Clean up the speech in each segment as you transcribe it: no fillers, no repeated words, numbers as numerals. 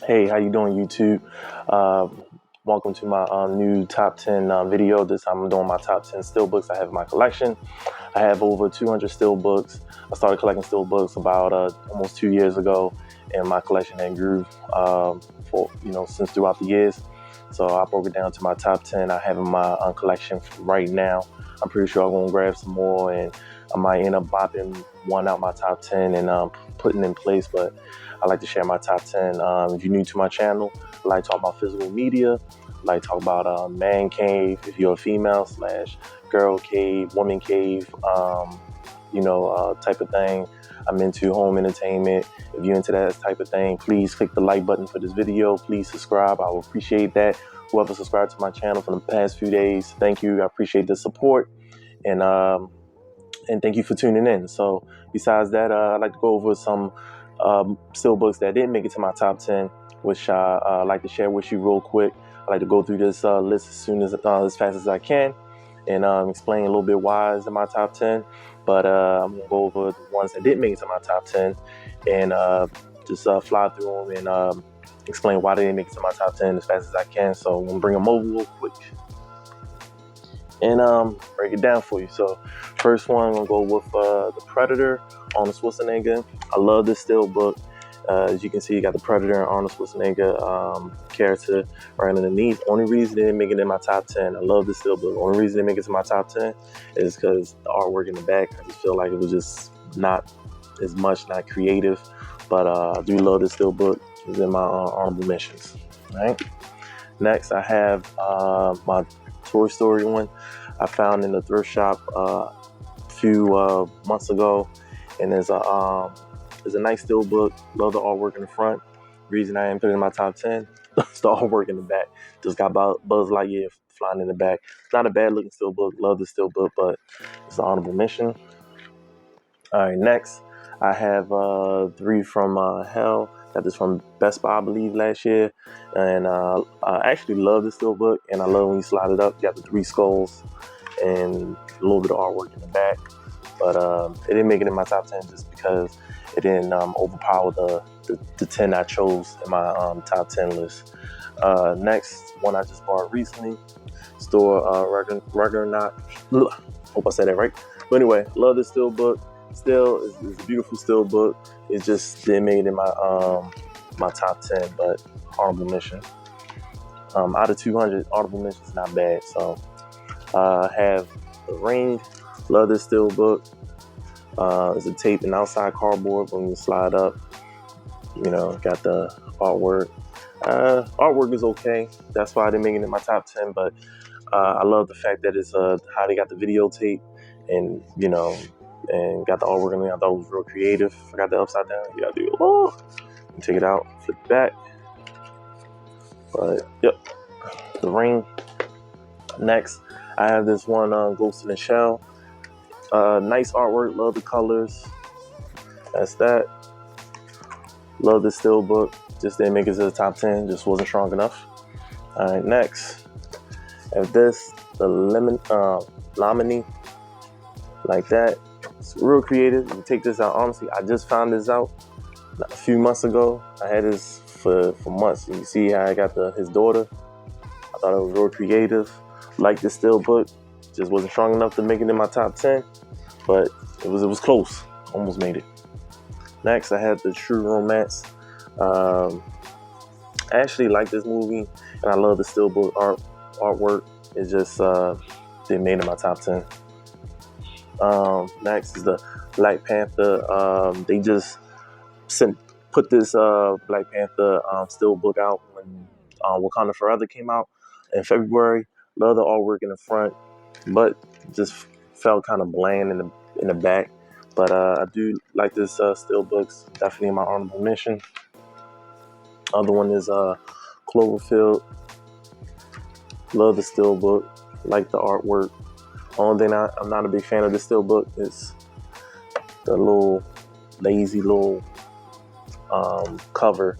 Hey, how you doing, YouTube? Uh, Welcome to my new top 10 video. This time I'm doing my top 10 steelbooks I have in my collection. I have over 200 steelbooks. I started collecting steelbooks about almost 2 years ago, and my collection had grew since throughout the years. So I broke it down to my top 10 I have in my collection right now. I'm pretty sure I'm gonna grab some more, and I might end up bopping one out my top 10 and putting in place, but I like to share my top 10. If you're new to my channel, I like to talk about physical media, I like to talk about man cave, if you're a female / girl cave, woman cave, type of thing. I'm into home entertainment. If you're into that type of thing, please click the like button for this video. Please subscribe. I will appreciate that. Whoever subscribed to my channel for the past few days, thank you. I appreciate the support, and thank you for tuning in. So besides that, I'd like to go over some steelbooks that didn't make it to my top 10, which I like to share with you real quick. I like to go through this list as fast as I can, and explain a little bit why it's in my top 10. But I'm gonna go over the ones that didn't make it to my top 10, and just fly through them and explain why they didn't make it to my top 10 as fast as I can. So I'm gonna bring them over real quick and break it down for you. So first one, I'm gonna go with the Predator, Arnold Schwarzenegger. I love this steelbook. As you can see, you got the Predator and Arnold Schwarzenegger character right underneath. Only reason they didn't make it in my top 10, I love this steelbook. Only reason they make it to my top 10 is because the artwork in the back, I just feel like it was just not as much, not creative. But I do love this steelbook. It's in my honorable mentions. All right. Next, I have my Toy Story one I found in the thrift shop a few months ago, and it's a nice steelbook. Love the artwork in the front. Reason I didn't put it in my top 10, it's the artwork in the back. Just got Buzz Lightyear flying in the back. It's not a bad looking steelbook. Love the steelbook, but it's an honorable mention. All right, next I have 3 from Hell. Got this from Best Buy, I believe, last year, and I actually love this steelbook, and I love when you slide it up. You got the 3 skulls and a little bit of artwork in the back, but it didn't make it in my top 10 just because it didn't overpower the 10 I chose in my top 10 list. Next one I just bought recently, Ragnarok. Hope I said that right. But anyway, love this steelbook. Still, it's a beautiful steelbook. It just didn't make it in my my top 10, but honorable mention. Out of 200, honorable mention is not bad. So have The Ring. Love this steelbook. It's a tape and outside cardboard. When you slide up, got the artwork. Artwork is okay. That's why I didn't make it in my top 10. But I love the fact that it's how they got the videotape, and and got the artwork in there. I thought it was real creative. I got the upside down. You gotta do and take it out, flip it back. But yep, The Ring. Next, I have this one Ghost in the Shell. Nice artwork. Love the colors. That's that. Love this steelbook. Just didn't make it to the top 10. Just wasn't strong enough. All right, next, I have this, the Lamini, like that. It's real creative. You take this out. Honestly, I just found this out a few months ago. I had this for months. You see how I got his daughter. I thought it was real creative. Like this steelbook. Just wasn't strong enough to make it in my top 10, but it was close. Almost made it. Next, I had the True Romance. I actually like this movie, and I love the steelbook artwork. It just didn't make it in my top 10. Next is the Black Panther. They just put this Black Panther steelbook out when Wakanda Forever came out in February. Love the artwork in the front, but just felt kind of bland in the back. But I do like this steelbooks. Definitely my honorable mention. Other one is Cloverfield. Love the steelbook. Like the artwork. Only thing I'm not a big fan of this steelbook is the little lazy little cover.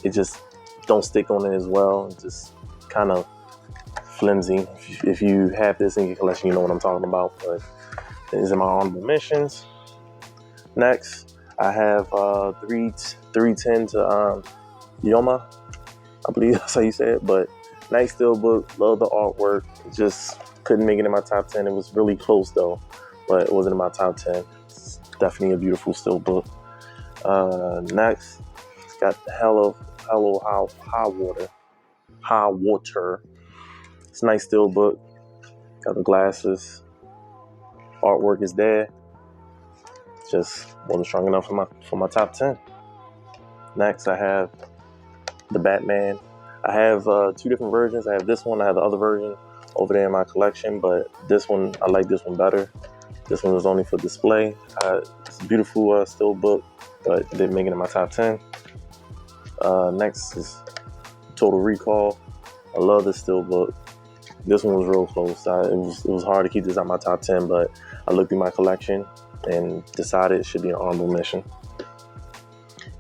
It just don't stick on it as well. It's just kind of flimsy. If you have this in your collection, you know what I'm talking about. But these are my honorable mentions. Next, I have 310 to Yoma, I believe that's how you say it. But nice Steelbook, love the artwork. Just couldn't make it in my top 10. It was really close though, but it wasn't in my top 10. It's definitely a beautiful Steelbook. Next, it's got the High Water. It's a nice Steelbook. Got the glasses. Artwork is there. Just wasn't strong enough for my top 10. Next, I have the Batman. I have 2 different versions. I have this one. I have the other version over there in my collection, but this one, I like this one better. This one was only for display. It's a beautiful Steelbook, but it didn't make it in my top 10. Next is Total Recall. I love this Steelbook. This one was real close. It was hard to keep this on my top 10, but I looked through my collection and decided it should be an honorable mention.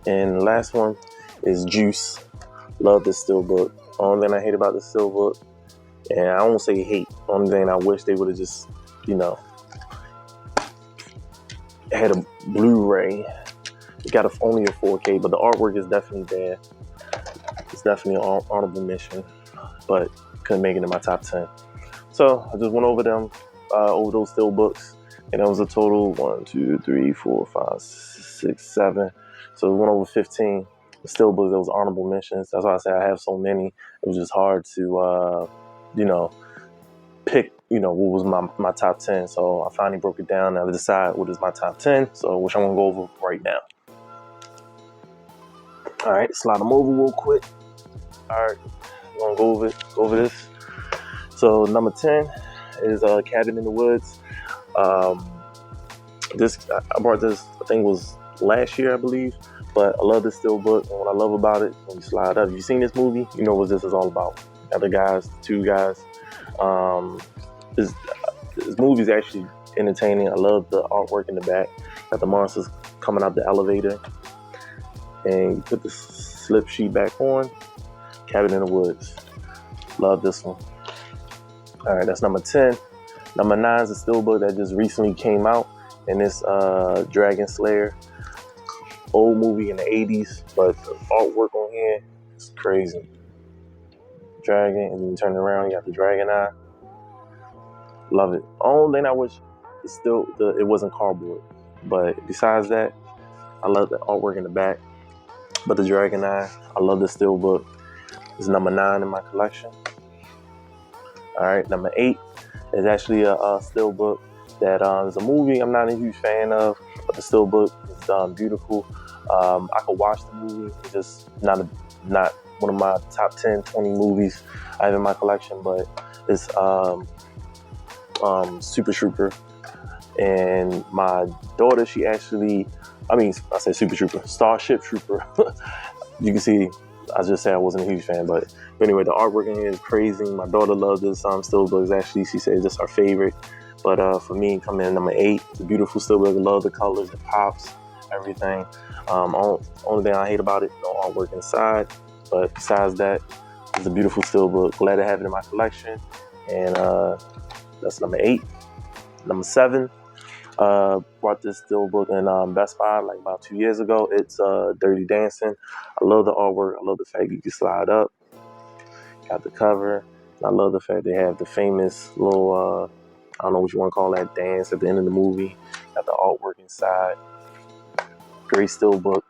And the last one is Juice. Love this Steelbook. Only thing I hate about this Steelbook, and I won't say hate, only thing I wish they would have just, had a Blu-ray. It got only a 4K, but the artwork is definitely there. It's definitely an honorable mention, but couldn't make it in my top 10. So I just went over them, over those Steelbooks, and that was a total 1, 2, 3, 4, 5, 6, 7. So we went over 15 Steelbooks. That was honorable mentions. That's why I say I have so many. It was just hard to, pick, what was my top 10. So I finally broke it down. Now to decide what is my top 10. So which I'm gonna go over right now. All right, slide them over real quick. All right, I'm gonna go over this. So number 10 is Cabin in the Woods. I bought this, I think it was last year, I believe. But I love this Steelbook, and what I love about it, when you slide up, if you've seen this movie, you know what this is all about. Other guys, 2 guys. This movie is actually entertaining. I love the artwork in the back. Got the monsters coming out the elevator, and you put the slip sheet back on. Cabin in the Woods. Love this one. All right, that's number 10. Number 9 is a Steelbook that just recently came out, and it's Dragon Slayer. Old movie in the 80s, but the artwork on here is crazy. Dragon, and then you turn it around, you got the dragon eye. Love it. Only thing I wish is it wasn't cardboard, but besides that, I love the artwork in the back. But the dragon eye, I love the Steelbook. It's number 9 in my collection. All right, number 8 is actually a Steelbook that is a movie I'm not a huge fan of, but the Steelbook is beautiful. I could watch the movie. It's just not one of my top 10, 20 movies I have in my collection, but it's Super Trooper. And my daughter, I said Super Trooper, Starship Trooper. You can see, I just said I wasn't a huge fan, but anyway, the artwork in here is crazy. My daughter loves this Steelbook. Actually, she said it's her favorite. But for me, coming in number 8, it's a beautiful Steelbook. I love the colors, it pops, everything. Only thing I hate about it, no artwork inside. But besides that, it's a beautiful Steelbook. Glad to have it in my collection. And that's number 8. Number 7, bought this Steelbook in Best Buy like about 2 years ago. It's Dirty Dancing. I love the artwork. I love the fact you can slide up. Got the cover. I love the fact they have the famous little, I don't know what you want to call that, dance at the end of the movie. Got the artwork inside. Great Steelbook.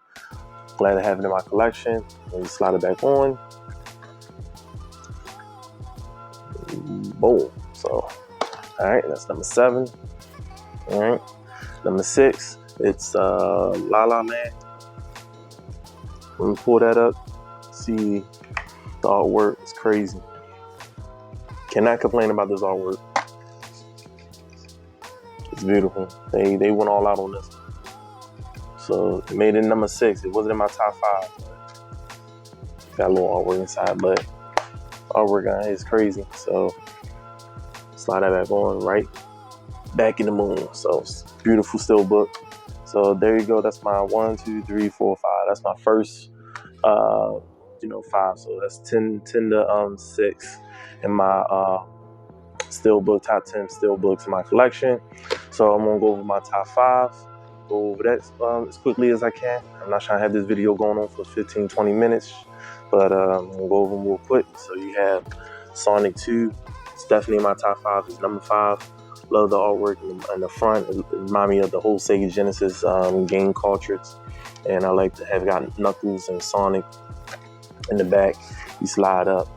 Glad to have it in my collection. And you slide it back on. Boom. So, all right, that's number 7. All right, number 6, it's La La Land. Let me pull that up. See the artwork. It's crazy. Cannot complain about this artwork. It's beautiful. They went all out on this. So it made it number 6. It wasn't in my top 5. But got a little artwork inside, but artwork on it is crazy. So slide that back on, right back in the moon. So beautiful Steelbook. So there you go. That's my 1, 2, 3, 4, 5. That's my first 5. So that's 10 to 6 in my Steelbook, top 10 Steelbooks in my collection. So I'm gonna go over my top 5. Go over that as quickly as I can. I'm not trying to have this video going on for 15, 20 minutes. but we'll go over them real quick. So you have Sonic 2. It's definitely in my top 5. It's number 5. Love the artwork in the front. It reminds me of the whole Sega Genesis game cartridge. And I like to have got Knuckles and Sonic in the back. You slide up.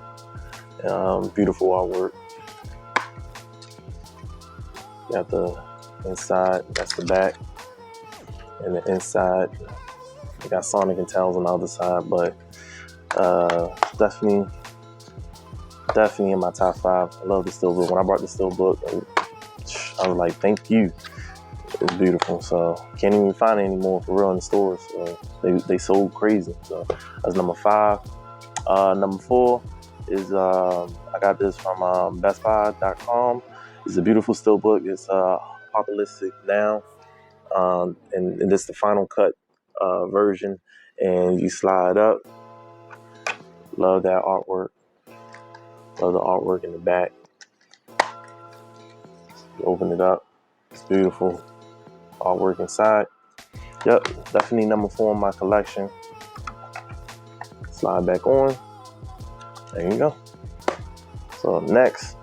Beautiful artwork. Got the inside, that's the back. And the inside, you got Sonic and Tails on the other side, but definitely in my top 5. I love the Steelbook. When I brought the Steelbook, I was like, thank you. It's beautiful. So can't even find it anymore for real in the stores. So they sold crazy. So that's number 5. Number 4 is I got this from bestbuy.com. It's a beautiful Steelbook. It's Apocalyptic Now, and this is the final cut version. And you slide up. Love that artwork. Love the artwork in the back. You open it up. It's beautiful. Artwork inside. Yep, definitely number 4 in my collection. Slide back on. There you go. So next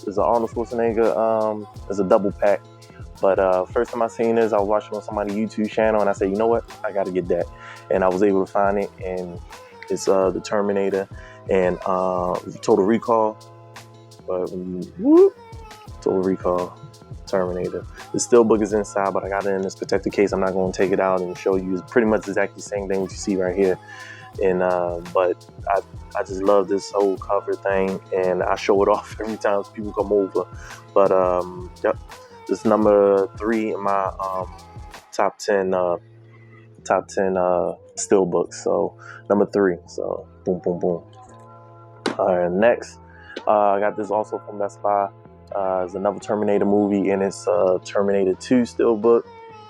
is an Arnold Schwarzenegger. It's a double pack. But first time I seen this, I was watching on somebody's YouTube channel, and I said, you know what? I got to get that. And I was able to find it, and it's the Terminator and Total Recall. But Total Recall, Terminator. The Steelbook is inside, but I got it in this protected case. I'm not going to take it out and show you. It's pretty much exactly the same thing what you see right here. And but I just love this whole cover thing, and I show it off every time people come over. But yep, this is number 3 in my top 10 Steelbooks. So number 3. So boom, boom, boom. All right, next I got this also from Best Buy. It's another Terminator movie, and it's Terminator 2 Steelbook.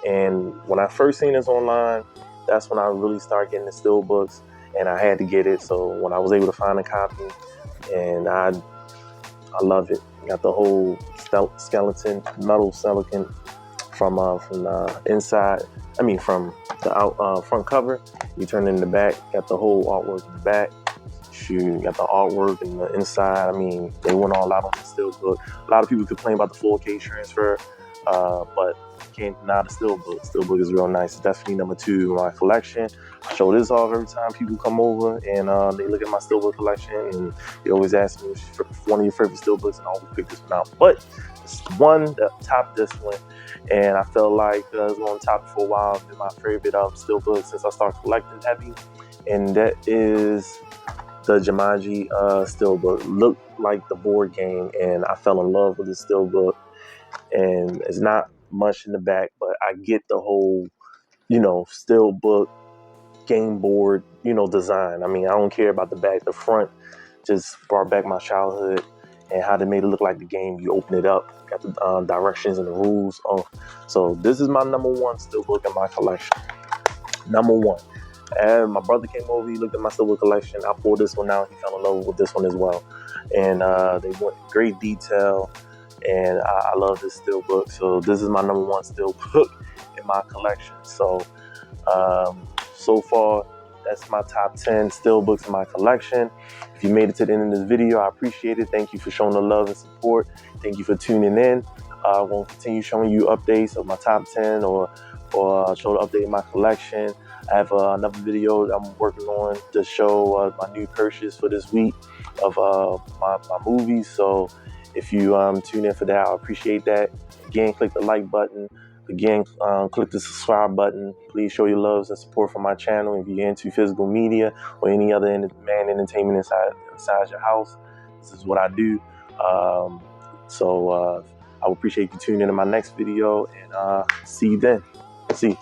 And when I first seen this online, that's when I really started getting the Steelbooks, and I had to get it. So when I was able to find a copy, and I love it. Got the whole skeleton, metal skeleton from the inside. I mean, from the front cover. You turn it in the back. Got the whole artwork in the back. Shoot, got the artwork in the inside. I mean, they went all out on the Steelbook. A lot of people complain about the 4K transfer, but can't deny the Steelbook. Steelbook is real nice. It's definitely number 2 in my collection. I show this off every time people come over, and they look at my Steelbook collection, and they always ask me if one of your favorite Steelbooks, and I always pick this one out. But it's one that topped this one, and I felt like it was on top for a while. It's been my favorite Steelbook since I started collecting heavy, and that is the Jumanji Steelbook. Looked like the board game, and I fell in love with the Steelbook. And it's not much in the back, but I get the whole, Steelbook game board, design. I mean, I don't care about the back. The front just brought back my childhood and how they made it look like the game. You open it up, got the directions and the rules. So this is my number 1 Steelbook in my collection. Number 1. And my brother came over, he looked at my Steelbook collection. I pulled this one out, he fell in love with this one as well. And they went great detail, and I love this Steelbook. So this is my number 1 Steelbook in my collection. So so far, that's my top 10 Steelbooks in my collection. If you made it to the end of this video, I appreciate it. Thank you for showing the love and support. Thank you for tuning in. I'm going to continue showing you updates of my top 10 or show the update in my collection. I have another video that I'm working on to show my new purchase for this week of my movies. So if you tune in for that, I appreciate that. Again, click the like button. Again, click the subscribe button. Please show your love and support for my channel. If you're into physical media or any other man entertainment inside your house, this is what I do. So I would appreciate you tuning in to my next video, and see you then. See you.